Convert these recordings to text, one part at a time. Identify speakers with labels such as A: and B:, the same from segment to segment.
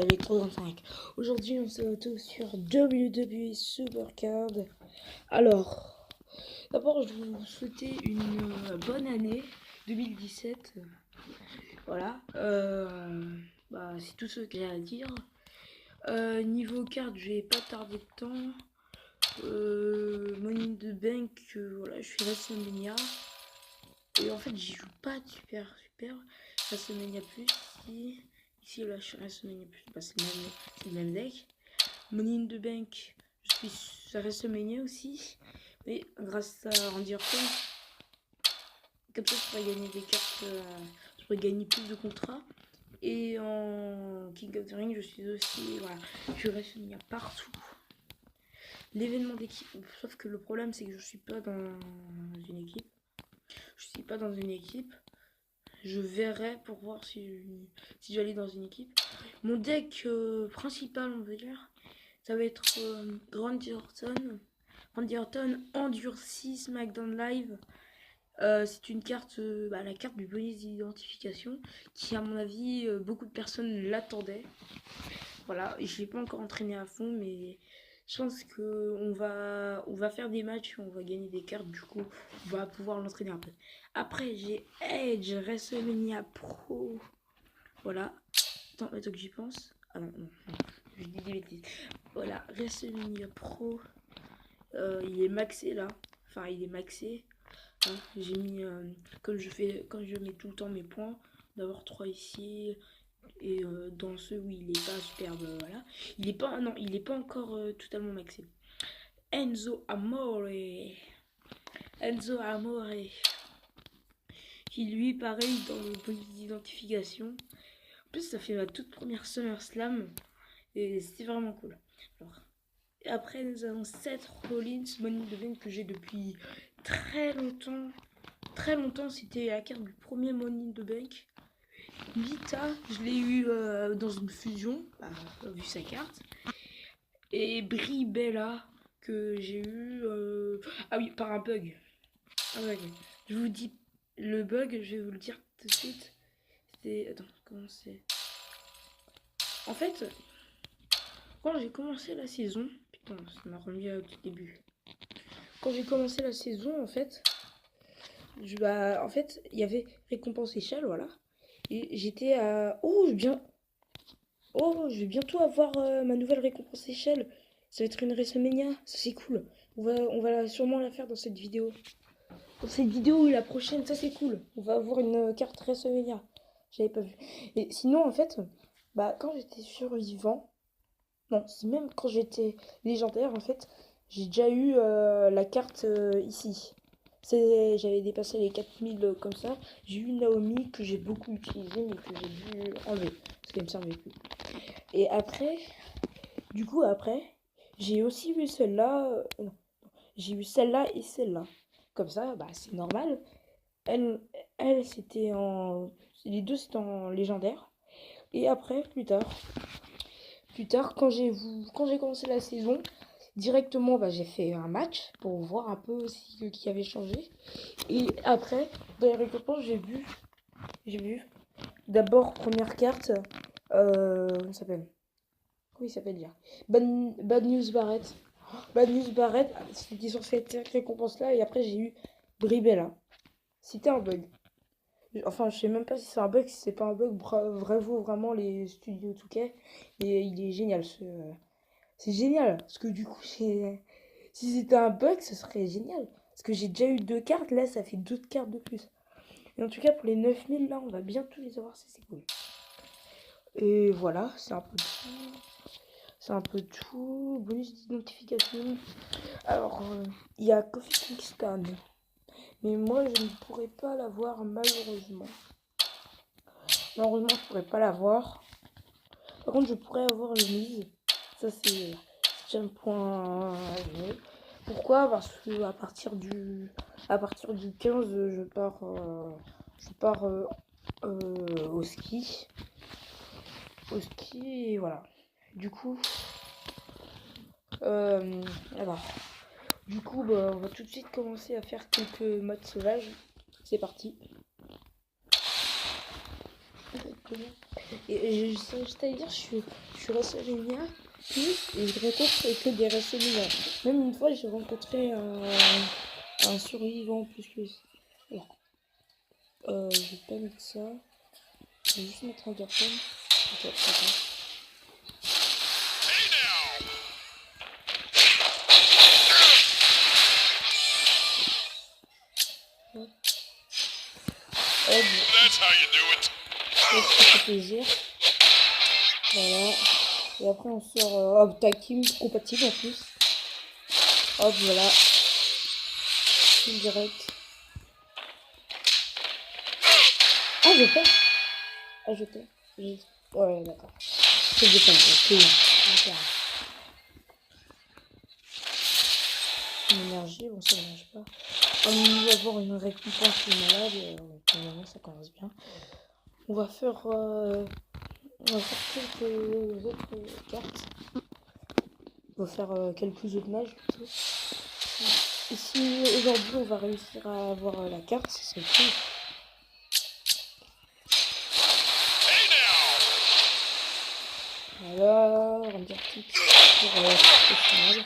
A: Electro 25. Aujourd'hui, on se retrouve sur WWE Supercard. Alors, d'abord, je vous souhaiter une bonne année 2017. Voilà. C'est tout ce que j'ai à dire. Niveau carte, je vais pas tarder de temps. Money in the Bank, voilà, je suis WrestleMania. Et en fait, j'y joue pas de super. WrestleMania Plus, ici là, je suis WrestleMania Plus, c'est le même deck. Money in the Bank, je suis sur WrestleMania aussi. Mais grâce à Randy Orton, comme ça, je pourrais gagner des cartes, je pourrais gagner plus de contrats. Et en King of the Ring, je suis aussi, voilà, je suis WrestleMania partout. L'événement d'équipe, sauf que le problème, c'est que je suis pas dans une équipe. Je verrai pour voir si j'allais dans une équipe. Mon deck principal, on va dire, ça va être Randy Orton. Randy Orton endurci SmackDown Live. C'est une carte, la carte du bonus d'identification, qui à mon avis, beaucoup de personnes l'attendaient. Voilà, je l'ai pas encore entraîné à fond, mais je pense qu'on va faire des matchs, on va gagner des cartes, du coup, on va pouvoir l'entraîner un peu. Après, j'ai Edge, WrestleMania Pro. Voilà. Attends que j'y pense. Ah non, je dis des bêtises. Voilà, WrestleMania Pro. Il est maxé là. Enfin, il est maxé. Hein, j'ai mis, comme je mets tout le temps mes points, d'avoir 3 ici. Et dans ceux où il est pas superbe, voilà. Il est pas encore totalement maxé. Enzo Amore. Qui lui, pareil, dans le bonus d'identification. En plus, ça fait ma toute première SummerSlam. Et c'était vraiment cool. Alors, après, nous avons Seth Rollins, Money in the Bank que j'ai depuis très longtemps. Très longtemps, c'était la carte du premier Money in the Bank. Lita, je l'ai eu dans une fusion, vu sa carte. Et Brie Bella, que j'ai eu. Ah oui, par un bug. Je vous dis le bug, je vais vous le dire tout de suite. C'est. Attends, comment c'est. En fait, quand j'ai commencé la saison. Putain, ça m'a remis au tout début. Quand j'ai commencé la saison, en fait. En fait, il y avait récompense échelle, voilà. Et j'étais à. Je vais bientôt avoir ma nouvelle récompense échelle. Ça va être une WrestleMania, ça c'est cool. On va sûrement la faire dans cette vidéo. Dans cette vidéo ou la prochaine, ça c'est cool. On va avoir une carte WrestleMania. J'avais pas vu. Et sinon, en fait, quand j'étais survivant, non, c'est même quand j'étais légendaire, en fait, j'ai déjà eu la carte ici. J'avais dépassé les 4000 comme ça. J'ai eu Naomi que j'ai beaucoup utilisé mais que j'ai dû enlever parce qu'elle me servait plus. Et après, j'ai aussi eu celle-là. Non, j'ai eu celle-là et celle-là. Comme ça, c'est normal. Elle, c'était en. Les deux, c'était en légendaire. Et après, plus tard, quand j'ai commencé la saison, directement, j'ai fait un match pour voir un peu ce qui avait changé. Et après, dans les récompenses, j'ai vu. D'abord, première carte. Comment ça s'appelle? Comment il s'appelle déjà? Bad News Barrett. Bad News Barrett, c'était sur cette récompense-là. Et après, j'ai eu Bribella. C'était un bug. Enfin, je sais même pas si c'est un bug, si c'est pas un bug. Bravo vraiment les studios Touquet. Et il est génial. C'est génial. Parce que du coup, si c'était un bug, ce serait génial. Parce que j'ai déjà eu 2 cartes. Là, ça fait 2 cartes de plus. Et en tout cas, pour les 9000, là, on va bientôt les avoir. C'est cool. Et voilà, c'est un peu tout. Bonus d'identification. Alors, il y a Kofi Kingston. Mais moi, je ne pourrais pas l'avoir, malheureusement. Malheureusement, je pourrais pas l'avoir. Par contre, je pourrais avoir le mise. Ça, c'est déjà un point. Pourquoi? Parce que à partir du 15, je pars au ski. Et voilà. Du coup, alors, on va tout de suite commencer à faire quelques modes sauvages. C'est parti. exactement. Et juste à dire, je suis WrestleMania plus et je rencontre que des WrestleMania. Même une fois, j'ai rencontré un survivant plus. Alors, je vais pas mettre ça. Je vais juste mettre un Underphone. Ok, attends. Hop. Ça fait plaisir. Voilà. Et après on sort hop, tag team compatible en plus. Hop, voilà. Kill direct. Ah, je perds. Ah, je perds. Ouais, d'accord. C'est bien, c'est bien. Une énergie, bon, ça ne marche pas. On va avoir une récompense malade. Pour le moment, ça commence bien. On va faire quelques autres cartes. On va faire quelques autres matchs plutôt. Et si aujourd'hui on va réussir à avoir la carte, c'est cool. Voilà, on va dire tout pour le final.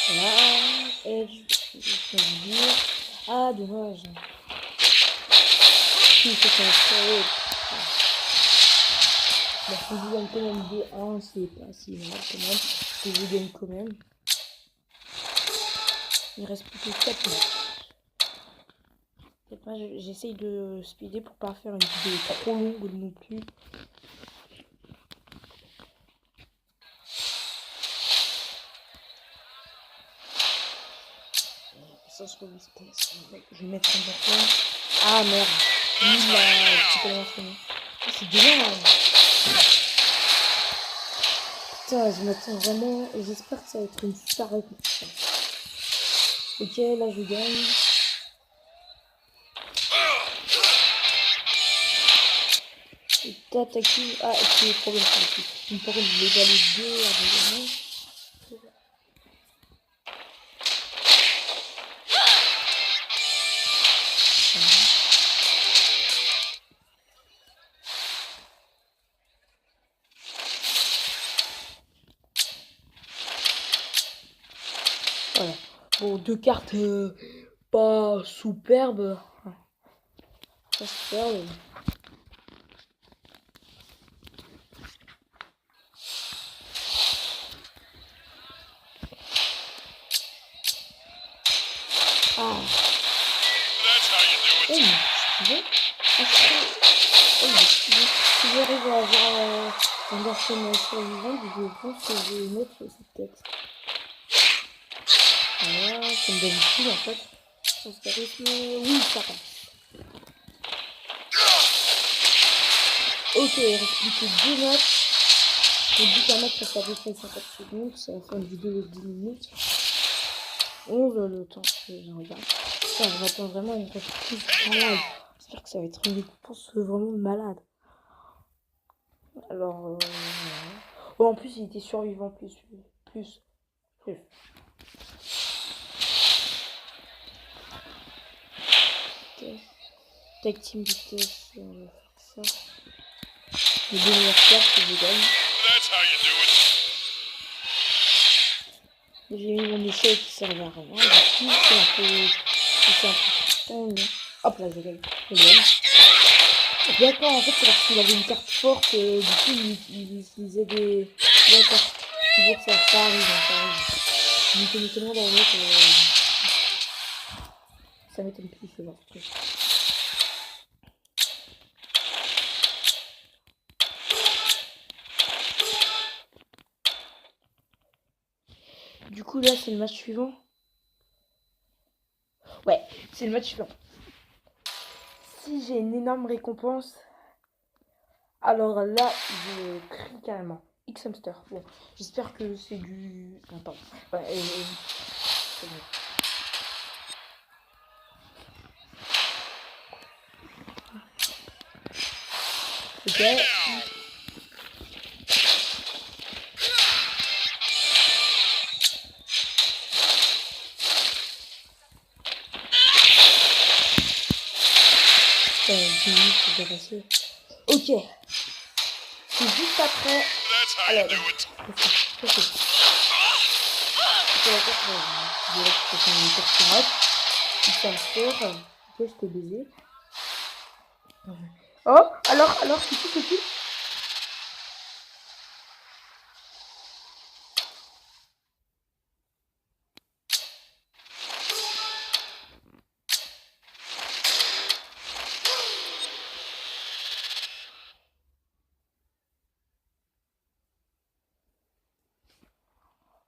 A: Voilà, et je vais vous dire. Ah, dommage. Si, c'est ça. Bah, si je gagne quand même 2-1, c'est pas si mal quand même. Que je gagne quand même. Il reste plus que 4 matchs. J'essaye de speeder pour pas faire une vidéo trop longue non plus. Ça se trouve, je vais mettre un bâton. Ah merde. Lui, il a petit peu l'infini. C'est dommage. Putain, je m'attends vraiment. Et j'espère que ça va être une super répétition. Ok, là je gagne. Et t'attaques. Ah, c'est le problème. Il me paraît que je vais aller 2 avant de gagner. Voilà. Bon, 2 cartes pas superbes. Pas superbes. Ah. Oh, si j'arrive à avoir un garçon survivant, je pense que je vais mettre cette tête. Voilà, comme d'habitude en fait. Sans charisme, oui, ça passe. Ok, il reste plus que 2 matchs. Je dis qu'un match ça fait à peu près 50 secondes, c'est la fin de vidéo de 10 minutes. 11 le temps que je regarde. Ça, je m'attends vraiment à une récompense malade. J'espère que ça va être une récompense vraiment malade. Alors, oh, en plus il était survivant plus. Okay. Tag team vitesse, on va faire ça. Les 2 meilleures cartes que je gagne. J'ai mis mon échelle qui servait à rien. Du coup, c'est un peu frustrant. Hop là, je gagne. D'accord, en fait, c'est parce qu'il avait une carte forte. Du coup, il utilisait des. D'accord. C'est pour ça arrive. Ça m'étonne tellement dans le mec. Ça m'étonne plus ce genre de truc. Du coup, là, c'est le match suivant. Ouais, c'est le match suivant. Si j'ai une énorme récompense, alors là, je crie carrément. X-Hamster. Bon, j'espère que c'est du. Attends. Ouais, c'est bon. Ok. c'est bien passé. Ok. C'est juste après. Alors, ok, je t'ai baisé. Oh, alors, c'est qui?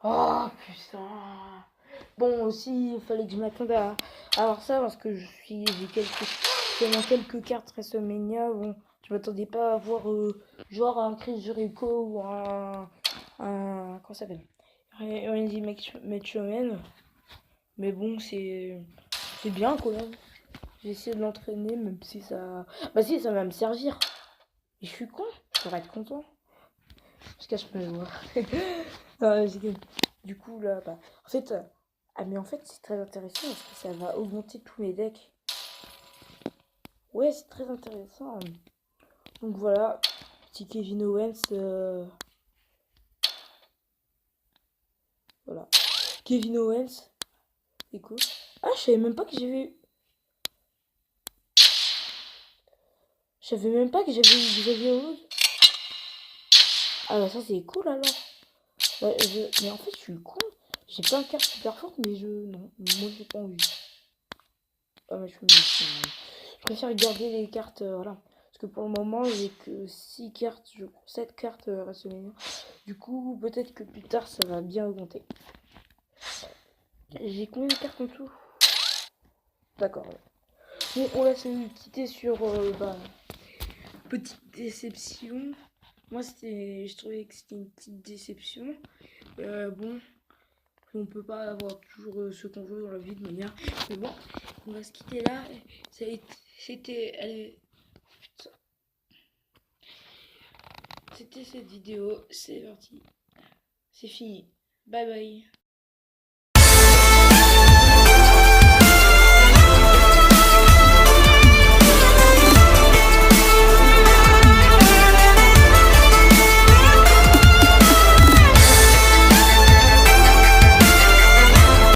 A: Oh putain. Bon aussi il fallait que je m'attende à avoir ça parce que seulement quelques cartes WrestleMania. Bon, je m'attendais pas à avoir genre un Chris Jericho ou un comment ça s'appelle? Randy McMahon. Mais bon c'est bien quand même. J'ai essayé de l'entraîner même si ça bah si ça va me servir. Et je suis con, je devrais être content. Je cache pas les voix. Non, du coup, là, bah, en fait, mais en fait, c'est très intéressant parce que ça va augmenter tous mes decks. Ouais, c'est très intéressant. Donc voilà, petit Kevin Owens. Voilà. Kevin Owens, c'est cool. Ah, je savais même pas que j'avais. Je savais même pas que j'avais eu Xavier Woods. Ah, bah ça, c'est cool alors. Ouais, mais en fait, je suis con. J'ai plein de cartes super fortes, mais non, moi, j'ai pas envie. Ah, mais je préfère garder les cartes, voilà. Parce que pour le moment, j'ai que 6 cartes, 7 cartes WrestleMania. Du coup, peut-être que plus tard, ça va bien augmenter. J'ai combien de cartes en tout? D'accord. Ouais. Bon, on va se quitter sur petite déception. Moi, je trouvais que c'était une petite déception. Bon, on peut pas avoir toujours ce qu'on veut dans la vie de manière. Mais bon, on va se quitter là. C'était cette vidéo. C'est parti. C'est fini. Bye bye.